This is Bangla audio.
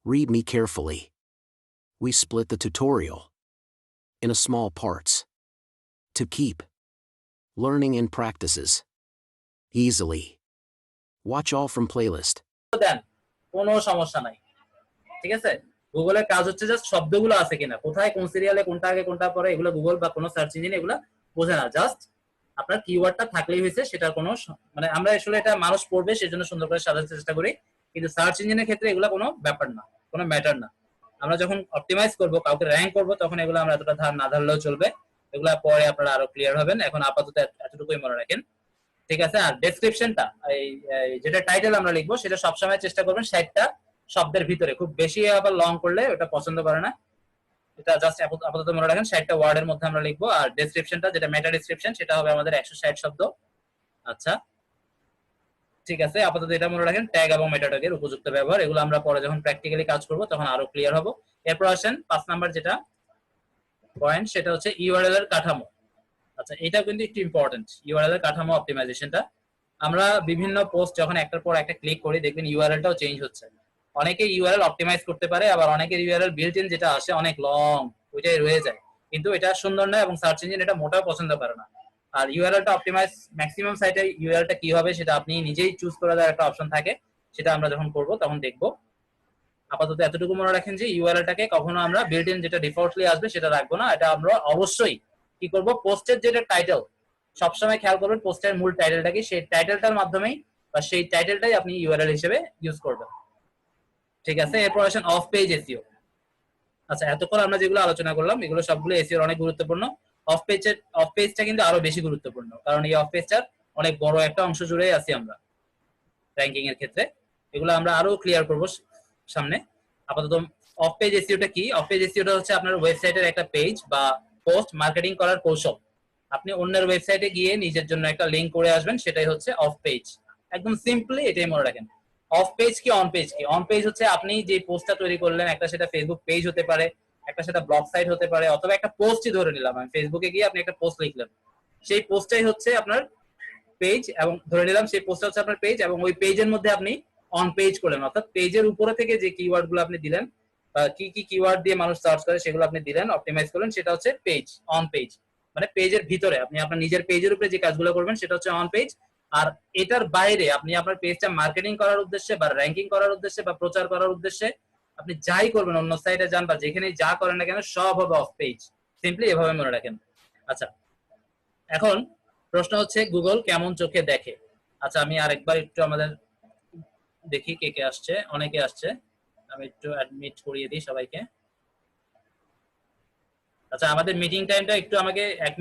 Read me carefully. We split the tutorial in a small parts to keep learning and practices easily. Watch all from playlist. দেন কোনো সমস্যা নাই, ঠিক আছে। গুগলের কাজ হচ্ছে জাস্ট শব্দগুলো আছে কিনা, কোথায় কোন সিরিয়ালে কোনটা আগে কোনটা পরে, এগুলো গুগল বা কোনো সার্চ ইঞ্জিন এগুলো বোঝে না। জাস্ট আপনার কিওয়ার্ডটা থাকলেই হয়েছে, সেটার কোনো মানে আমরা আসলে এটা মানুষ পড়বে সেজন্য সুন্দর করে সাজাতে চেষ্টা করি, কিন্তু সার্চ ইঞ্জিনের ক্ষেত্রে এগুলো কোনো ব্যাপার না, কোনো ম্যাটার না। আমরা যখন অপটিমাইজ করব, কাউকে র্যাঙ্ক করব, তখন এগুলো আমরা এতটা ধার না ধারলেও চলবে, এগুলা পরে আপনারা আরো ক্লিয়ার হবেন। এখন আপাতত এতটুকুই মনে রাখেন, ঠিক আছে। আর ডেসক্রিপশনটা এই যেটা টাইটেল আমরা লিখবো সেটা সবসময় চেষ্টা করবেন 60টা শব্দের ভিতরে, খুব বেশি আবার লং করলে ওটা পছন্দ করে না। এটা জাস্ট আপাতত মনে রাখেন 60টা ওয়ার্ডের মধ্যে আমরা লিখবো। আর ডেসক্রিপশনটা যেটা মেটা ডেসক্রিপশন সেটা হবে আমাদের 160 শব্দ। আচ্ছা, ঠিক আছে, আপাতত এটা মনে রাখেন। ট্যাগ এবং মেটা ট্যাগের উপযুক্ত ব্যবহার, এগুলো আমরা পরে যখন প্র্যাকটিক্যালি কাজ করব তখন আরো ক্লিয়ার হবো। এরপর আসেন 5 নাম্বার যেটা পয়েন্ট, সেটা হচ্ছে ইউআরএল এর কাঠামো। আচ্ছা, এটা কিন্তু একটু ইম্পর্টেন্ট, ইউআরএল এর কাঠামো অপটিমাইজেশনটা। আমরা বিভিন্ন পোস্ট যখন একটার পর একটা ক্লিক করি, দেখবেন ইউআরএলটাও চেঞ্জ হচ্ছে। অনেকে ইউআরএল অপটিমাইজ করতে পারে, আবার অনেকের ইউআরএল বিল্ট ইন যেটা আসে অনেক লং, ওইটাই রয়ে যায়, কিন্তু এটা সুন্দর নয় এবং সার্চ ইঞ্জিন এটা মোটেও পছন্দ করে না। আর ইউআরএলটা অপটিমাইজ ম্যাক্সিমাম সাইটে ইউআরএলটা কি হবে সেটা আপনি নিজেই চুজ করে দেওয়ার একটা অপশন থাকে, সেটা আমরা যখন করব তখন দেখবো। আপাতত এতটুকু মনে রাখেন যে ইউআরএলটাকে কখনো আমরা বিল্ট ইন যেটা ডিফল্টলি আসবে সেটা রাখবো না, এটা আমরা অবশ্যই কি করব, পোস্টের যেটা টাইটেল সবসময় খেয়াল করবেন, পোস্টের মূল টাইটেলটা কি, সেই টাইটেলটার মাধ্যমেই বা সেই টাইটেলটাই আপনি ইউআরএল হিসেবে ইউজ করবেন, ঠিক আছে। এরপর আসেন অফ পেজ এসইও। আচ্ছা, এতক্ষণ আমরা যেগুলো আলোচনা করলাম এগুলো সবগুলো এসইও অনেক গুরুত্বপূর্ণ। অফ পেজটা কিন্তু আরো বেশি গুরুত্বপূর্ণ, কারণ এই অফ পেজটার অনেক বড় একটা অংশ জুড়েই আছি আমরা র্যাঙ্কিং এর ক্ষেত্রে। এগুলো আমরা আরো ক্লিয়ার করব সামনে। আপাতত অফ পেজ এসইওটা কি? অফ পেজ এসইওটা হচ্ছে আপনার ওয়েবসাইটের একটা পেজ বা পোস্ট মার্কেটিং করার কৌশল। আপনি অন্যের ওয়েবসাইটে গিয়ে নিজের জন্য একটা লিংক করে আসবেন, সেটাই হচ্ছে অফ পেজ। একদম সিম্পলি এটাই মনে রাখেন। অফ পেজ কি, অন পেজ কি? অন পেজ হচ্ছে আপনি যে পোস্টটা তৈরি করলেন, একটা সেটা ফেসবুক পেজ হতে পারে, একটা সেটা ব্লগ সাইট হতে পারে, অথবা একটা পোস্টই ধরে নিলাম আমি, ফেসবুকে গিয়ে আপনি একটা পোস্ট লিখলেন, সেই পোস্টটাই হচ্ছে আপনার পেজ, এবং ধরে নিলাম সেই পোস্টটা হচ্ছে আপনার পেজ, এবং ওই পেজের মধ্যে আপনি অন পেজ করলেন, অর্থাৎ পেজের উপরে থেকে যে কিওয়ার্ড গুলো আপনি দিলেন, কি কি কিওয়ার্ড দিয়ে মানুষ সার্চ করে সেগুলো আপনি দিলেন, অপটিমাইজ করলেন, সেটা হচ্ছে পেজ, অন পেজ। মানে পেজের ভিতরে আপনি আপনার নিজের পেজের উপরে যে কাজগুলো করবেন সেটা হচ্ছে অন পেজ। আর এটার বাইরে আপনি আপনার পেজটা মার্কেটিং করার উদ্দেশ্যে বা র্যাঙ্কিং করার উদ্দেশ্যে বা প্রচার করার উদ্দেশ্যে আপনি যাই করবেন, অন্য সাইটে যান বা যেখানে যা করেন না কেন, সব হবে অফ পেজ। সিম্পলি এভাবে মনে রাখেন। আচ্ছা, এখন প্রশ্ন হচ্ছে গুগল কেমন চোখে দেখে। আচ্ছা, আমি আরেকবার একটু আমাদের দেখি কে কে আসছে, অনেকে আসছে, আমি একটু অ্যাডমিট করিয়ে দিই সবাইকে। আচ্ছা, আমাদের মিটিং টাইমটা একটু আমাকে 1 মিনিট